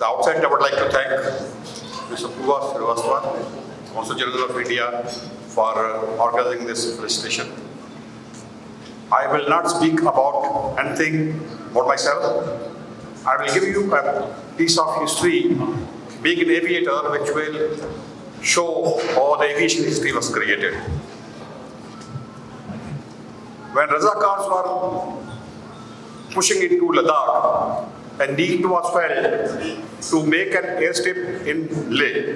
the outset, I would like to thank Mr. Parvasi Yoddha, Consulate General of India, for organizing this felicitation. I will not speak about anything about myself. I will give you a piece of history, being an aviator, which will show how the aviation history was created. When Razakars were pushing into Ladakh, a need was felt to make an airstrip in Leh.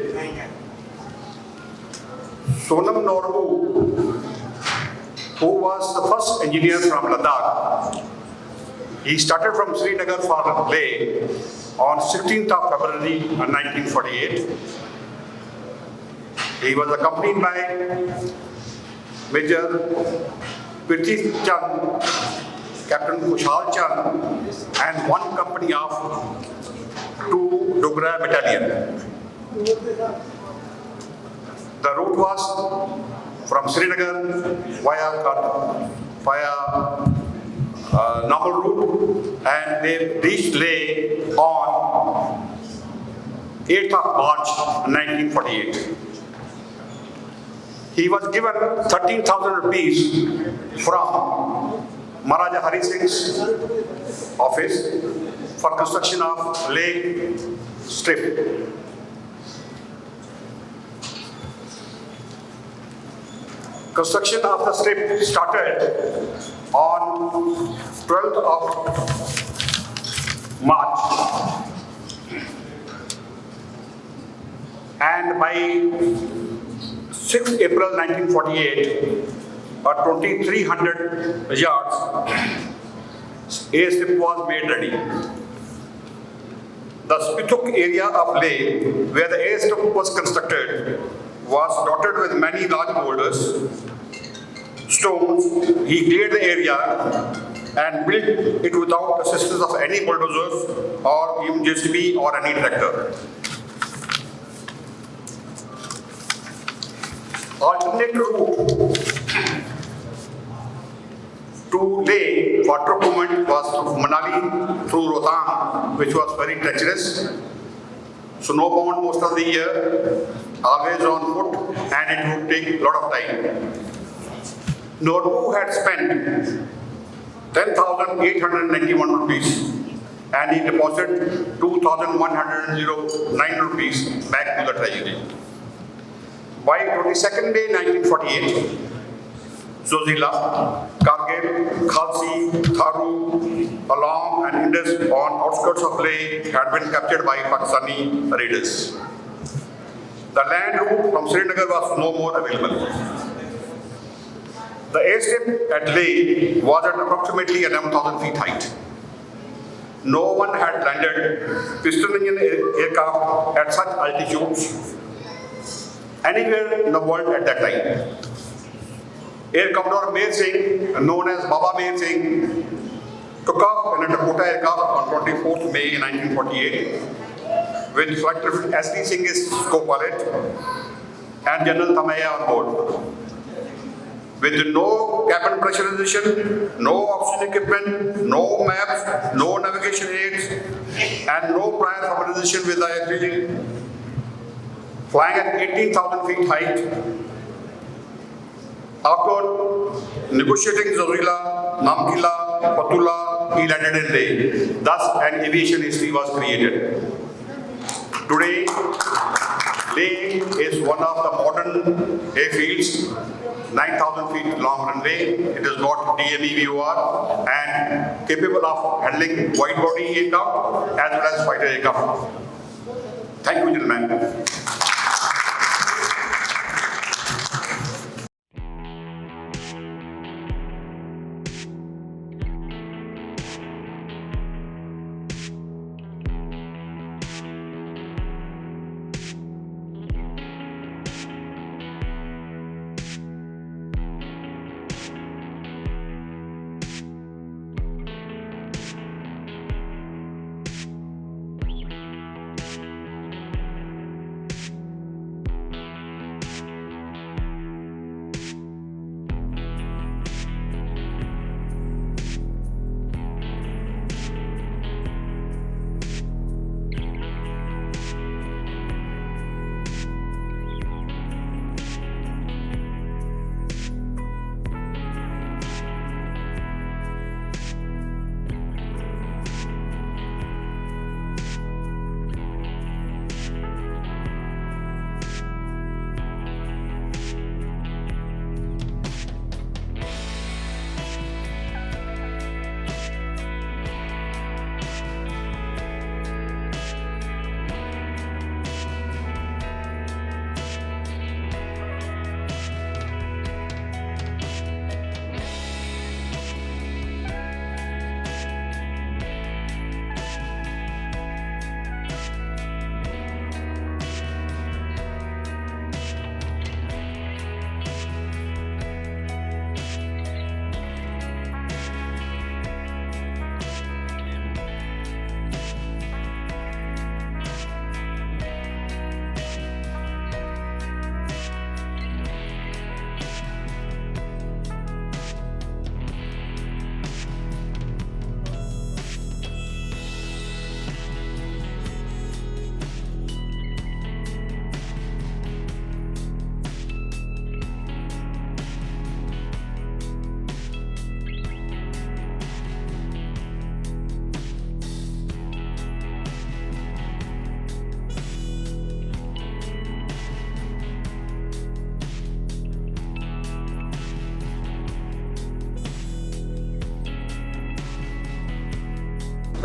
Sonam Norbu, who was the first engineer from Ladakh, he started from Srinagar for Leh on 16th of February 1948. He was accompanied by Major Prithvi Chand, Captain Kushal Chand, and one company of 2 Dogra Battalion. The route was from Srinagar via normal route, and they reached Leh on 8th of March 1948. He was given 13,000 rupees from Maharaja Hari Singh's office for construction of Leh strip. Construction of the strip started on 12th of March, and by 6th April 1948, at 2,300 yards, airstrip was made ready. The Spithuk area of Leh, where the airstrip was constructed, was dotted with many large boulders, stones. He cleared the area and built it without assistance of any bulldozers or even JCB or any tractor. Alternate route to Leh for troop movement was through Manali, through Rohtang, which was very treacherous, snowbound most of the year, always on foot, and it would take a lot of time. Norbu had spent 10,891 rupees, and he deposited 2,109 rupees back to the treasury. By 22nd May 1948, Zojila, Kargil, Khalsi, Tharu, Alam and Indus on outskirts of Leh had been captured by Pakistani raiders. The land route from Srinagar was no more available. The airstrip at Leh was at approximately 11,000 feet height. No one had landed piston engine aircraft at such altitudes anywhere in the world at that time. Air Commodore Meher Singh, known as Baba Meher Singh, took off in a Dakota aircraft on 24th May 1948 with Flight Lieutenant S.D. Singh as co-pilot and General Thamaya on board. With no cabin pressurization, no oxygen equipment, no maps, no navigation aids, and no prior familiarization with the airfield, flying at 18,000 feet height. After negotiating Zorila, Namkila, Patula, he landed in Leh. Thus, an aviation history was created. Today, Leh is one of the modern airfields, 9,000 feet long runway. It has got DME VOR and capable of handling wide body aircraft as well as fighter aircraft. Thank you, gentlemen.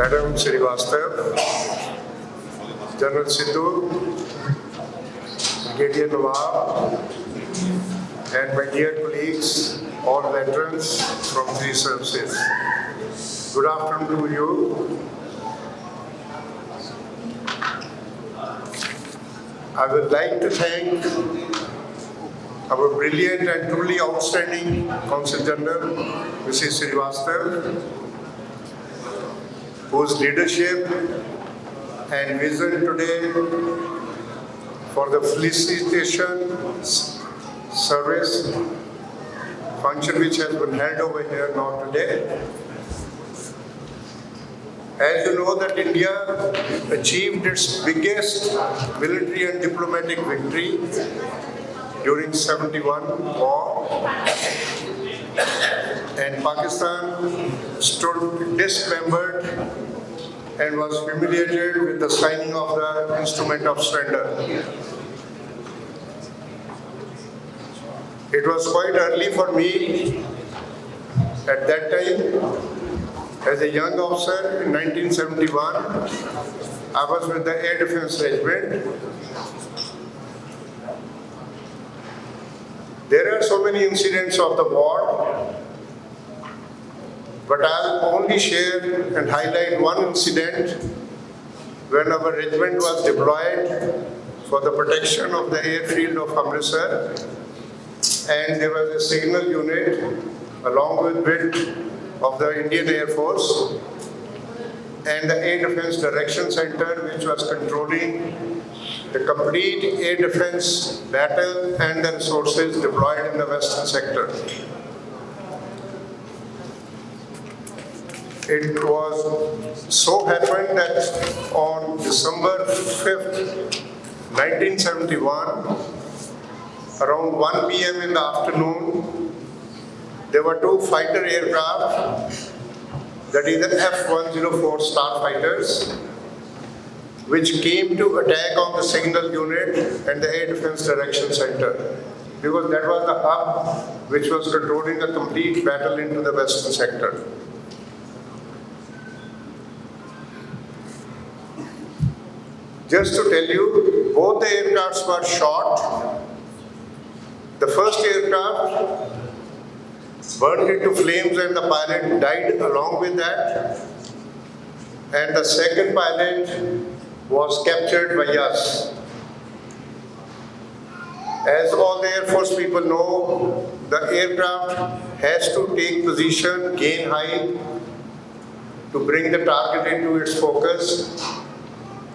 Madam Srivastava, General Sidhu, Brigadier Nawab, and my dear colleagues, all veterans from three services. Good afternoon to you. I would like to thank our brilliant and truly outstanding Consul General, Mrs. Srivastava, whose leadership and vision today for the felicitation service function which has been held over here now today. As you know that India achieved its biggest military and diplomatic victory during 71 war, and Pakistan stood dismembered and was humiliated with the signing of the instrument of surrender. It was quite early for me at that time. As a young officer in 1971, I was with the Air Defence Regiment. There are so many incidents of the war, but I'll only share and highlight one incident when our regiment was deployed for the protection of the airfield of Amritsar, and there was a signal unit along with it of the Indian Air Force and the Air Defence Direction Center, which was controlling the complete air defence battle and the resources deployed in the western sector. It was so happened that on December 5th, 1971, around 1 p.m. in the afternoon, there were two fighter aircraft, that is the F-104 Starfighters, which came to attack on the signal unit and the Air Defence Direction Center, because that was the hub which was controlling the complete battle into the western sector. Just to tell you, both the aircrafts were shot. The first aircraft burned into flames and the pilot died along with that. And the second pilot was captured by us. As all the Air Force people know, the aircraft has to take position, gain height to bring the target into its focus.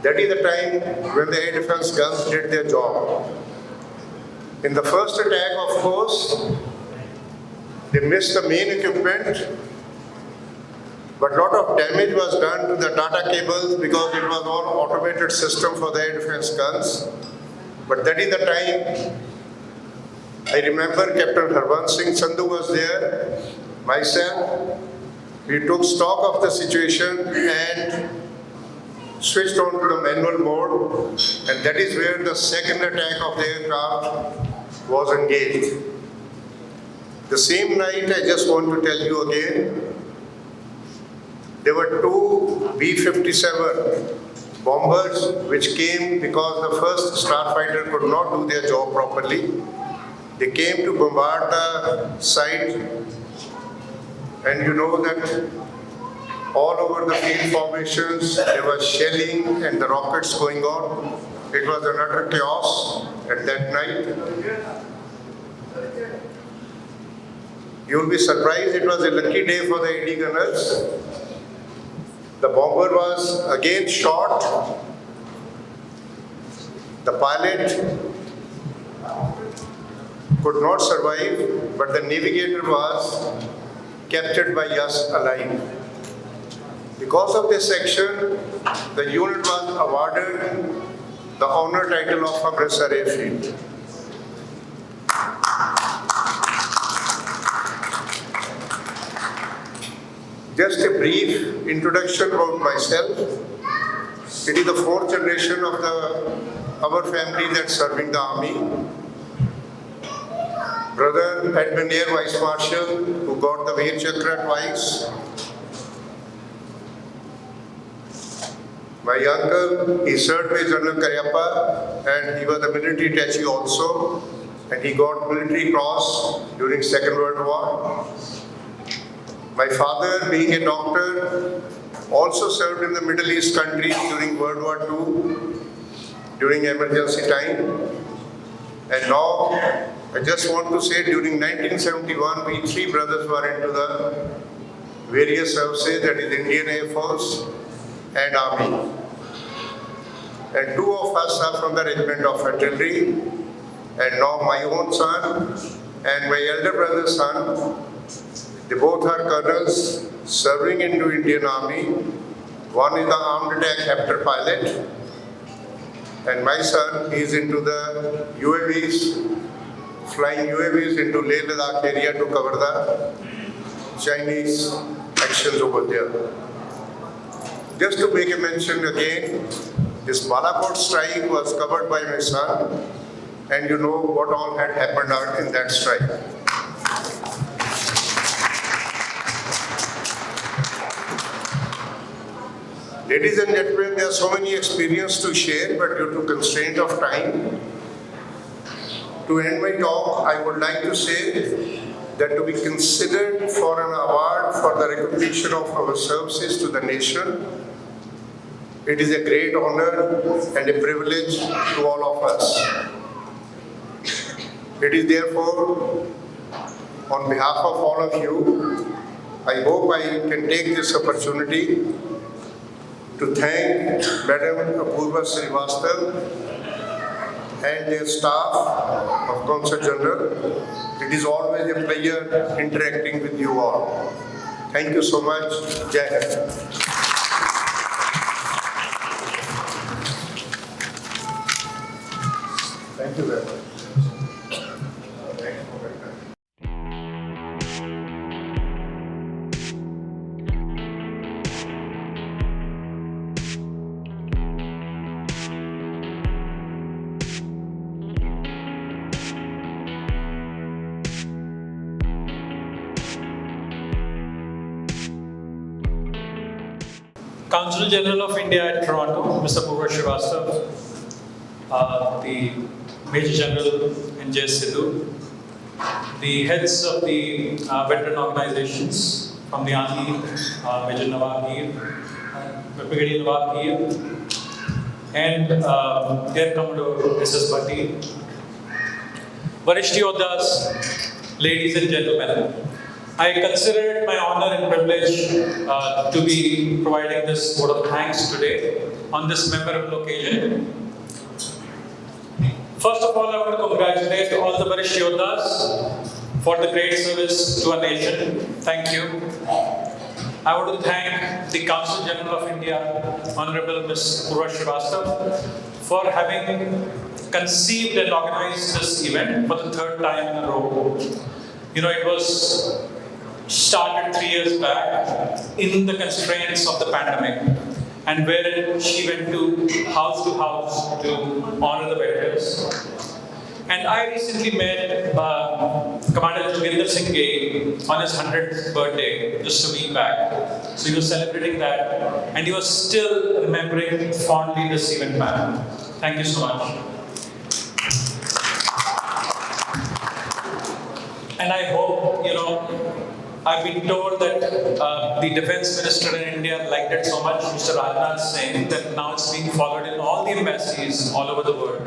That is the time when the air defense guns did their job. In the first attack, of course, they missed the main equipment, but a lot of damage was done to the data cables because it was all automated system for the air defense guns. But that is the time, I remember Captain Harvansh Singh Sandhu was there, myself. We took stock of the situation and switched on to the manual mode, and that is where the second attack of the aircraft was engaged. The same night, I just want to tell you again, there were two B-57 bombers which came because the first Starfighter could not do their job properly. They came to bombard the site, and you know that all over the field formations, there was shelling and the rockets going on. It was an utter chaos at that night. You will be surprised, it was a lucky day for the AD gunners. The bomber was again shot. The pilot could not survive, but the navigator was captured by us alive. Because of this action, the unit was awarded the honor title of Amritsar Airfield. Just a brief introduction about myself. It is the fourth generation of our family that's serving the army. Brother had been Air Vice Marshal who got the Veer Chakra twice. My uncle, he served with General Karyappa and he was a military attaché also, and he got military cross during Second World War. My father, being a doctor, also served in the Middle East countries during World War II, during emergency time. And now, I just want to say, during 1971, we three brothers were into the various services, that is Indian Air Force and Army. And two of us are from the regiment of artillery. And now my own son and my elder brother's son, they both are colonels serving into Indian Army. One is the armed attack helicopter pilot, and my son is into the UAVs, flying UAVs into Leh Ladakh area to cover the Chinese actions over there. Just to make a mention again, this Balakot strike was covered by my son, and you know what all had happened out in that strike. Ladies and gentlemen, there are so many experiences to share, but due to constraint of time, to end my talk, I would like to say that to be considered for an award for the recognition of our services to the nation, it is a great honor and a privilege to all of us. It is therefore, on behalf of all of you, I hope I can take this opportunity to thank Madam Apurva Srivastava and their staff of Consulate General. It is always a pleasure interacting with you all. Thank you so much. Jai Hind. Thank you very much. Consulate General of India at Toronto, Mr. Parvasi Srivastava, the Major General N.J. Sidhu, the heads of the veteran organizations from the Army, Major Nawab Gir, Brigadier Nawab Gir, and Air Commodore S.S. Bhatti, Varishtha Yoddhas, ladies and gentlemen. I consider it my honor and privilege to be providing this vote of thanks today on this memorable occasion. First of all, I want to congratulate all the Varishtha Yoddhas for the great service to our nation. Thank you. I want to thank the Consulate General of India, Honorable Ms. Parvasi Srivastava, for having conceived and organized this event for the third time in a row. You know, it was started 3 years back in the constraints of the pandemic, and wherein she went to house to honor the veterans. And I recently met Commander Joginder Singh Gay on his 100th birthday, just a week back. So he was celebrating that, and he was still remembering fondly this event back. Thank you so much. And I hope, I've been told that the Defense Minister in India liked it so much, Mr. Rajnath Singh, that now it's being followed in all the embassies all over the world.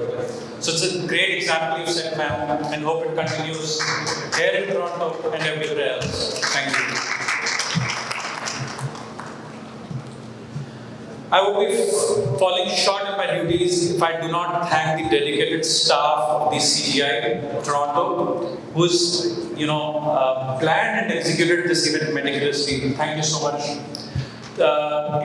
So it's a great example you've set, ma'am, and hope it continues here in Toronto and everywhere else. Thank you. I would be falling short in my duties if I do not thank the dedicated staff of the CGI Toronto, who's planned and executed this event meticulously. Thank you so much.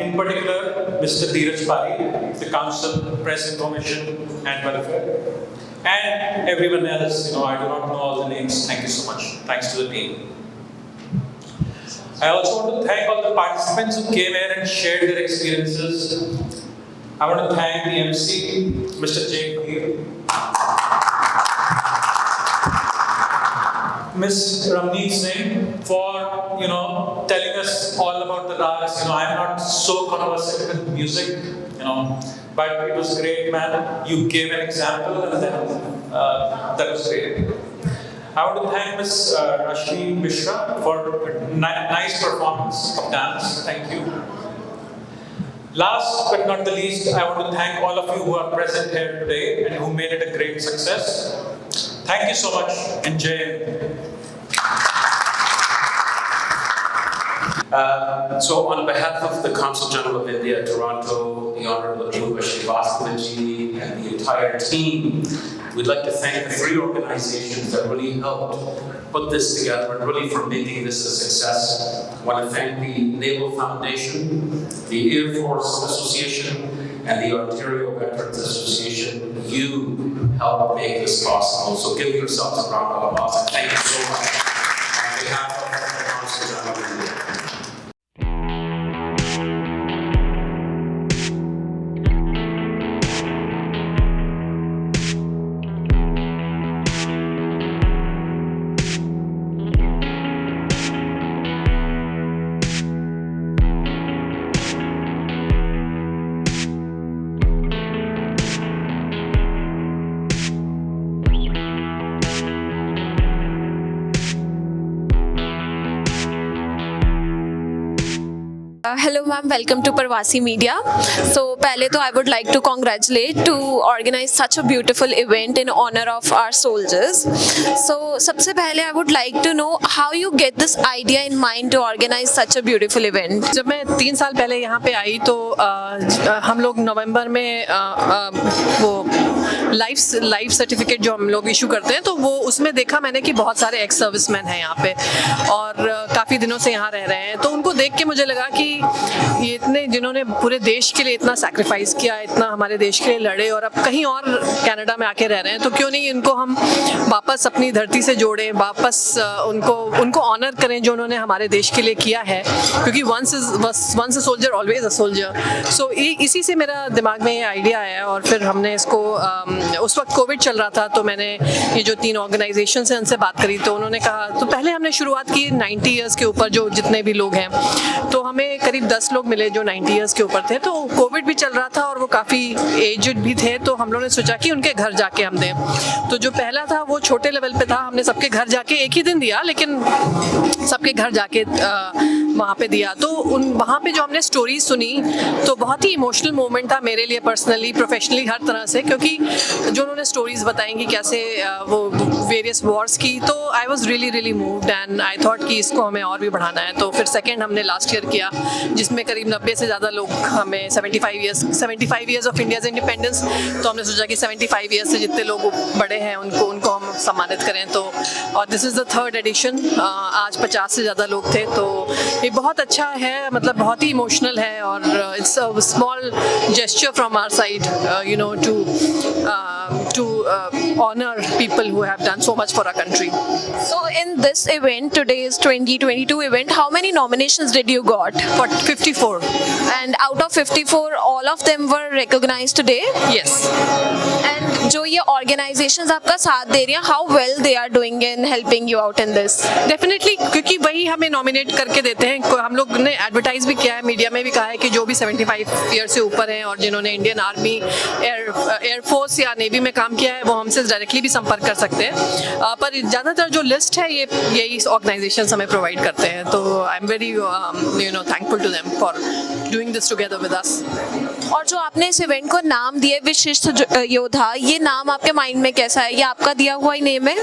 In particular, Mr. Dheeraj Pari, the Council, Press Information and Welfare, and everyone else. I do not know all the names. Thank you so much. Thanks to the team. I also want to thank all the participants who came here and shared their experiences. I want to thank the MC, Mr. Jay Gir, Ms. Ramneet Singh, for telling us all about the rags. I'm not so conversant with music, But it was great, man. You gave an example, and then that was great. I want to thank Ms. Rashmi Mishra for a nice performance of dance. Thank you. Last but not the least, I want to thank all of you who are present here today and who made it a great success. Thank you so much, and Jai. So on behalf of the Consulate General of India, Toronto, the Honourable Varishtha Yoddha and the entire team, we'd like to thank the three organizations that really helped put this together and really for making this a success. I want to thank the Naval Foundation, the Air Force Association, and the Ontario Veterans Association. You helped make this possible, so give yourselves a round of applause. Thank you so much on behalf of the Consulate General of India. Hello ma'am, welcome to Parvasi Media. So पहले तो I would like to congratulate to organize such a beautiful event in honor of our soldiers. So सबसे पहले I would like to know how you get this idea in mind to organize such a beautiful event. जब मैं 3 साल पहले यहाँ पे आई तो हम लोग नवंबर में वो लाइफ सर्टिफिकेट जो हम लोग इशू करते हैं तो वो उसमें देखा मैंने कि बहुत सारे एक्स सर्विसमैन हैं यहाँ पे और काफ़ी दिनों से यहाँ रह रहे हैं, तो उनको देख के मुझे लगा कि ये इतने जिन्होंने पूरे देश के लिए इतना सैक्रिफाइस किया, इतना हमारे देश के लिए लड़े और अब कहीं और कनाडा में आके रह रहे हैं, तो क्यों नहीं इनको हम वापस अपनी धरती से जोड़ें, वापस उनको ऑनर करें जो उन्होंने हमारे देश के लिए किया है, क्योंकि once a soldier always a soldier. So इसी से मेरा दिमाग में ये आइडिया आया और फिर हमने इसको उस वक्त कोविड चल रहा था तो मैंने ये जो 3 ऑर्गेनाइजेशन से उनसे बात करी तो उन्होंने कहा, तो पहले हमने शुरुआत की 90 ईयर्स के ऊपर जो जितने भी लोग हैं, तो हमें करीब 10 लोग मिले जो 90 ईयर्स के ऊपर थे, तो कोविड भी चल रहा था और वो काफ़ी एजड भी थे, तो हम लोगों ने सोचा कि उनके घर जाके हम दें. तो जो पहला था वो छोटे लेवल पे था, हमने सबके घर जाके एक ही दिन दिया, लेकिन सबके घर जाके वहाँ पे दिया. तो वहाँ पे जो हमने स्टोरीज सुनी तो बहुत ही इमोशनल मोमेंट था मेरे लिए पर्सनली, प्रोफेशनली, हर तरह से, क्योंकि जो उन्होंने स्टोरीज बताएंगी कैसे वो वेरियस वॉर्स की, तो I was really moved and I thought कि इसको हमें और भी बढ़ाना है. तो फिर सेकेंड हमने लास्ट ईयर किया जिसमें करीब 90 से ज़्यादा लोग, हमें 75 ईयर्स ऑफ इंडियाज इंडिपेंडेंस, तो हमने सोचा कि 75 ईयर्स से जितने लोग बड़े हैं उनको हम सम्मानित करें. तो और this is the 3rd addition. आज 50 से ज़्यादा लोग थे, तो ये बहुत अच्छा है, मतलब बहुत ही इमोशनल है और it's a small gesture from our side, you know, to honor people who have done so much for our country. So in this event, today's 2022 event, how many nominations did you got? 54. And out of 54, all of them were recognized today? Yes. And जो ये organizations आपका साथ दे रही हैं, how well they are doing in helping you out in this? Definitely, क्योंकि वही हमें nominate करके देते हैं. हम लोग ने एडवर्टाइज भी किया है, मीडिया में भी कहा है कि जो भी 75 ईयर से ऊपर हैं और जिन्होंने इंडियन आर्मी, एयरफोर्स या नेवी में काम किया है वो हमसे डायरेक्टली भी संपर्क कर सकते हैं. पर ज़्यादातर जो लिस्ट है ये यही ऑर्गेनाइजेशंस हमें प्रोवाइड करते हैं, तो I am very thankful to them for doing this together with us. और जो आपने इस इवेंट को नाम दिया विशिष्ट योद्धा, ये नाम आपके माइंड में कैसा है? ये आपका दिया हुआ ही नेम है?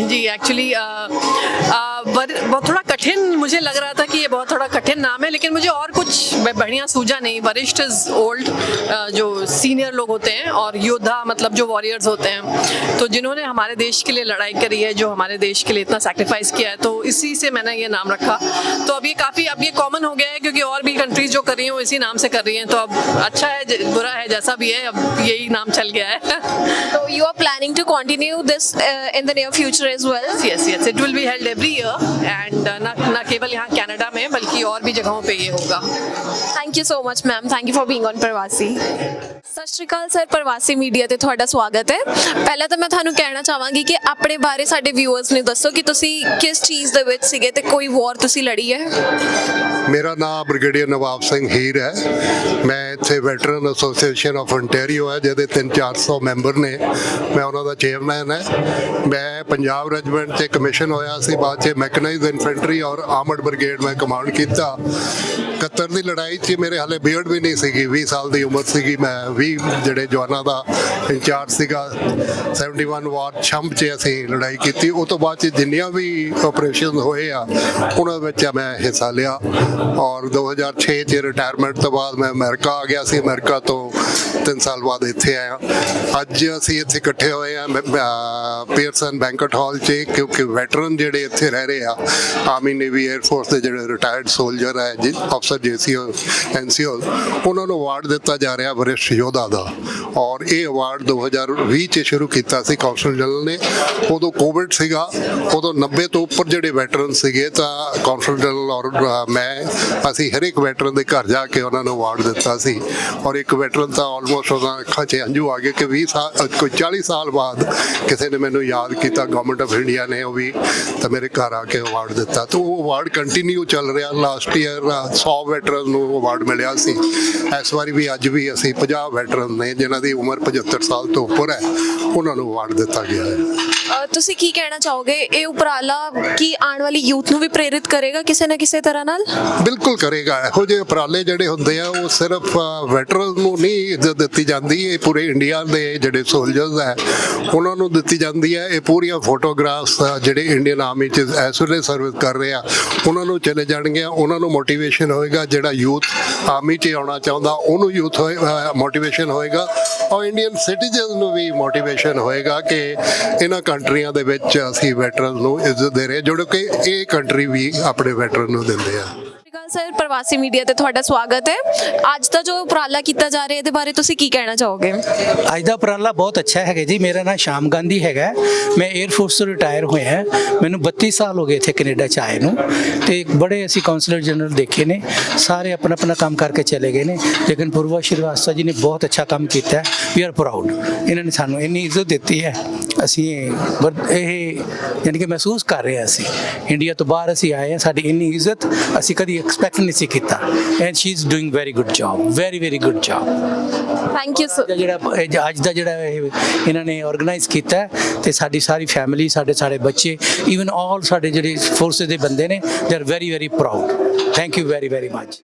जी एक्चुअली बहुत थोड़ा कठिन मुझे लग रहा था कि ये बहुत थोड़ा कठिन नाम है, लेकिन मुझे और कुछ बढ़िया सूझा नहीं. वरिष्ठ इज ओल्ड, जो सीनियर लोग होते हैं, और योद्धा मतलब जो वॉरियर्स होते हैं, तो जिन्होंने हमारे देश के लिए लड़ाई करी है, जो हमारे देश के लिए इतना सैक्रिफाइस किया है, तो इसी से मैंने ये नाम रखा. तो अब ये कॉमन हो गया है क्योंकि और भी कंट्रीज जो कर रही हैं वो इसी नाम से कर रही हैं, तो अब अच्छा है बुरा है जैसा भी है, अब यही नाम चल गया है. So you are planning to continue this in the near future as well? Yes, it will be held every year. होगा एंड ना केवल यहाँ कनाडा में बल्कि और भी जगहों पे ये होगा। Thank you so much ma'am, thank you for being on ਪ੍ਰਵਾਸੀ। ਸਤਿ ਸ਼੍ਰੀ ਅਕਾਲ ਸਰ, ਪ੍ਰਵਾਸੀ ਮੀਡੀਆ ਤੇ ਤੁਹਾਡਾ ਸਵਾਗਤ ਹੈ। ਪਹਿਲਾਂ ਤਾਂ ਮੈਂ ਤੁਹਾਨੂੰ ਕਹਿਣਾ ਚਾਹਾਂਗੀ ਕਿ ਆਪਣੇ ਬਾਰੇ ਸਾਡੇ ਵਿਊਅਰਸ ਨੂੰ ਦੱਸੋ ਕਿ ਤੁਸੀਂ ਕਿਸ ਚੀਜ਼ ਦੇ ਵਿੱਚ ਸੀਗੇ ਤੇ ਕੋਈ ਵਾਰ ਤੁਸੀਂ ਲੜੀ ਹੈ। ਮੇਰਾ ਨਾਮ ਬ੍ਰਿਗੇਡੀਅਰ ਨਵਾਬ ਸਿੰਘ ਹੀਰ ਹੈ। ਮੈਂ ਇੱਥੇ ਵੈਟਰਨ ਐਸੋਸੀਏਸ਼ਨ ਆਫ ontario ਹੈ ਜਿਹਦੇ 300-400 ਮੈਂਬਰ ਨੇ। ਮੈਂ ਉਹਨਾਂ ਦਾ ਚੇਅਰਮੈਨ ਹੈ। ਮੈਂ ਪੰਜਾਬ ਰੈਜੀਮੈਂਟ 'ਚ ਕਮਿਸ਼ਨ ਹੋਇਆ ਸੀ, ਬਾਅਦ 'ਚ ਮੈਕਨਾਈਜ਼ਡ ਇਨਫੈਂਟਰੀ ਔਰ ਆਰਮਡ ਬ੍ਰਿਗੇਡ ਮੈਂ ਕਮਾਂਡ ਕੀਤਾ। 71 ਦੀ ਲੜਾਈ 'ਚ ਮੇਰੇ ਹਾਲੇ ਬੀਅਰਡ ਵੀ ਨਹੀਂ ਸੀਗੀ, 20 ਸਾਲ ਦੀ ਉਮਰ ਸੀਗੀ। ਮੈਂ 20 ਜਿਹੜੇ ਜਵਾਨਾਂ ਦਾ ਇੰਚਾਰਜ ਸੀਗਾ। 71 ਵਾਰ ਛੰਭ 'ਚ ਅਸੀਂ ਲੜਾਈ ਕੀਤੀ। ਉਹ ਤੋਂ ਬਾਅਦ 'ਚ ਜਿੰਨੀਆਂ ਵੀ ਆਪਰੇਸ਼ਨ ਹੋਏ ਆ ਉਹਨਾਂ ਵਿੱਚ ਮੈਂ ਹਿੱਸਾ ਲਿਆ ਔਰ 2006 'ਚ ਰਿਟਾਇਰਮੈਂਟ ਤੋਂ ਬਾਅਦ ਮੈਂ ਅਮਰੀਕਾ ਆ ਗਿਆ ਸੀ। ਅਮਰੀਕਾ ਤੋਂ 3 ਸਾਲ ਬਾਅਦ ਇੱਥੇ ਆਇਆ। ਅੱਜ ਅਸੀਂ ਇੱਥੇ ਇਕੱਠੇ ਹੋਏ ਆ ਪੀਅਰਸਨ ਬੈਂਕਟ ਹਾਲ 'ਚ ਕਿਉਂਕਿ ਵੈਟਰਨ ਜਿਹੜੇ ਇੱਥੇ ਰਹਿ ਰਹੇ ਆ, ਆਰਮੀ ਨੇਵੀ 에ਅਰ ਫੋਰਸ ਦੇ ਜਿਹੜੇ ਰਿਟਾਇਰਡ ਸੋਲਜਰ ਹੈ ਅਫਸਰ JCO NCO, ਉਹਨਾਂ ਨੂੰ ਅਵਾਰਡ ਦਿੱਤਾ ਜਾ ਰਿਹਾ ਵਰਿਸ਼ਠ ਯੋਧਾ ਦਾ। ਔਰ ਇਹ ਅਵਾਰਡ 2020 'ਚ ਸ਼ੁਰੂ ਕੀਤਾ ਸੀ ਕੌਂਸਲ ਜਨਰਲ ਨੇ। ਉਦੋਂ ਕੋਵਿਡ ਸੀਗਾ, ਉਦੋਂ 90 ਤੋਂ ਉੱਪਰ ਜਿਹੜੇ ਵੈਟਰਨ ਸੀਗੇ ਤਾਂ ਕੌਂਸਲ ਜਨਰਲ ਔਰ ਮੈਂ ਅਸੀਂ ਹਰ ਇੱਕ ਵੈਟਰਨ ਦੇ ਘਰ ਜਾ ਕੇ ਉਹਨਾਂ ਨੂੰ ਅਵਾਰਡ ਦਿੱਤਾ ਸੀ। ਔਰ ਇੱਕ ਵੈਟਰਨ ਤਾਂ ਆਲਮੋਸਟ ਉਹਨਾਂ ਅੱਖਾਂ 'ਚ ਹੰਝੂ ਆ ਗਏ ਕਿ 20 ਸਾਲ ਕੋਈ 40 ਸਾਲ ਬਾਅਦ ਕਿਸੇ ਨੇ ਮੈਨੂੰ ਯਾਦ ਕੀਤਾ, ਗਵਰਨਮੈਂਟ ਆਫ ਇੰਡੀਆ ਨੇ ਉਹ ਵੀ ਤਾਂ ਮੇਰੇ ਘਰ ਆ ਕੇ ਅਵਾਰਡ ਦਿੱਤਾ। ਤਾਂ ਉਹ ਅਵਾਰਡ ਕੰਟੀਨਿਊ ਚੱਲ ਰਿਹਾ। ਲਾਸਟ ਈਅਰ 100 ਵੈਟਰਨ ਨੂੰ ਅਵਾਰਡ ਮਿਲਿਆ ਸੀ। ਇਸ ਵਾਰੀ ਵੀ ਅੱਜ ਵੀ ਅਸੀਂ 50 ਵੈਟਰਨ ਨੇ ਜਿਨ੍ਹਾਂ ਦੀ ਉਮਰ 75 ਸਾਲ ਤੋਂ ਉੱਪਰ ਹੈ, ਉਹਨਾਂ ਨੂੰ ਅਵਾਰਡ ਦਿੱਤਾ ਗਿਆ ਹੈ। ਤੁਸੀਂ ਕੀ ਕਹਿਣਾ ਚਾਹੋਗੇ, ਇਹ ਉਪਰਾਲਾ ਕੀ ਆਉਣ ਵਾਲੀ ਯੂਥ ਨੂੰ ਵੀ ਪ੍ਰੇਰਿਤ ਕਰੇਗਾ ਕਿਸੇ ਨਾ ਕਿਸੇ ਤਰ੍ਹਾਂ ਨਾਲ? ਬਿਲਕੁਲ ਕਰੇਗਾ। ਇਹੋ ਜਿਹੇ ਉਪਰਾਲੇ ਜਿਹੜੇ ਹੁੰਦੇ ਆ ਉਹ ਸਿਰਫ ਵੈਟਰਨ ਨੂੰ ਨਹੀਂ ਇੱਜ਼ਤ ਦਿੱਤੀ ਜਾਂਦੀ, ਇਹ ਪੂਰੇ ਇੰਡੀਆ ਦੇ ਜਿਹੜੇ ਸੋਲਜਰਸ ਹੈ ਉਹਨਾਂ ਨੂੰ ਦਿੱਤੀ ਜਾਂਦੀ ਹੈ। ਇਹ ਪੂਰੀਆਂ ਫੋਟੋਗ੍ਰਾਫਸ ਜਿਹੜੇ ਇੰਡੀਅਨ ਆਰਮੀ 'ਚ ਇਸ ਵੇਲੇ ਸਰਵਿਸ ਕਰ ਰਹੇ ਆ ਉਹਨਾਂ ਨੂੰ ਚਲੇ ਜਾਣਗੀਆਂ। ਉਹਨਾਂ ਨੂੰ ਮੋਟੀਵੇਸ਼ਨ ਹੋਏਗਾ। ਜਿਹੜਾ ਯੂਥ ਆਰਮੀ 'ਚ ਆਉਣਾ ਚਾਹੁੰਦਾ ਉਹਨੂੰ ਯੂਥ ਮੋਟੀਵੇਸ਼ਨ ਹੋਏਗਾ ਔਰ ਇੰਡੀਅਨ ਸਿਟੀਜ਼ਨ ਨੂੰ ਵੀ ਮੋਟੀਵੇਸ਼ਨ ਹੋਏਗਾ ਕਿ ਇਹਨਾਂ ਕੰਟਰੀਆਂ ਦੇ ਵਿੱਚ ਅਸੀਂ ਵੈਟਰਨ ਨੂੰ ਇੱਜ਼ਤ ਦੇ ਰਹੇ, ਜਿਹੜੇ ਕਿ ਇਹ ਕੰਟਰੀ ਵੀ ਆਪਣੇ ਵੈਟਰਨ ਨੂੰ ਦਿੰਦੇ ਆ। ਸਰ, ਪ੍ਰਵਾਸੀ ਮੀਡੀਆ ਤੇ ਤੁਹਾਡਾ ਸਵਾਗਤ ਹੈ। ਅੱਜ ਦਾ ਜੋ ਉਪਰਾਲਾ ਕੀਤਾ ਜਾ ਰਿਹਾ ਇਹਦੇ ਬਾਰੇ ਤੁਸੀਂ ਕੀ ਕਹਿਣਾ ਚਾਹੋਗੇ? ਅੱਜ ਦਾ ਉਪਰਾਲਾ ਬਹੁਤ ਅੱਛਾ ਹੈਗਾ ਜੀ। ਮੇਰਾ ਨਾਮ ਸ਼ਾਮ ਗਾਂਧੀ ਹੈਗਾ। ਮੈਂ 에ਅਰ ਫੋਰਸ ਤੋਂ ਰਿਟਾਇਰ ਹੋਇਆ। ਮੈਨੂੰ 32 ਸਾਲ ਹੋ ਗਏ ਇੱਥੇ ਕੈਨੇਡਾ 'ਚ ਆਏ ਨੂੰ ਤੇ ਬੜੇ ਅਸੀਂ ਕੌਂਸਲਰ ਜਨਰਲ ਦੇਖੇ ਨੇ, ਸਾਰੇ ਆਪਣਾ ਆਪਣਾ ਕੰਮ ਕਰਕੇ ਚਲੇ ਗਏ ਨੇ। ਲੇਕਿਨ ਪੂਰਵਾ ਸ਼੍ਰੀਵਾਸਤਵ ਜੀ ਨੇ ਬਹੁਤ ਅੱਛਾ ਕੰਮ ਕੀਤਾ। We are proud. ਇਹਨਾਂ ਨੇ ਸਾਨੂੰ ਇੰਨੀ ਇੱਜ਼ਤ ਦਿੱਤੀ ਹੈ। ਅਸੀਂ ਇਹ ਯਾਨੀ ਕਿ ਮਹਿਸੂਸ ਕਰ ਰਹੇ ਹਾਂ ਅਸੀਂ ਇੰਡੀਆ ਤੋਂ ਬਾਹਰ ਅਸੀਂ ਆਏ ਹਾਂ, ਸਾਡੀ ਇੰਨੀ ਇੱਜ਼ਤ ਅਸੀਂ ਕਦੀ ਐਕਸਪੈਕਟ ਨਹੀਂ ਸੀ ਕੀਤਾ। And she is doing very good job, very very good job. Thank you sir. ਜਿਹੜਾ ਅੱਜ ਦਾ ਜਿਹੜਾ ਇਹਨਾਂ ਨੇ ਆਰਗੇਨਾਈਜ਼ ਕੀਤਾ ਤੇ ਸਾਡੀ ਸਾਰੀ ਫੈਮਿਲੀ, ਸਾਡੇ ਬੱਚੇ, ਈਵਨ ਆਲ ਸਾਡੇ ਜਿਹੜੇ ਫੋਰਸਿਸ ਦੇ ਬੰਦੇ ਨੇ, they are very very proud. Thank you very very much.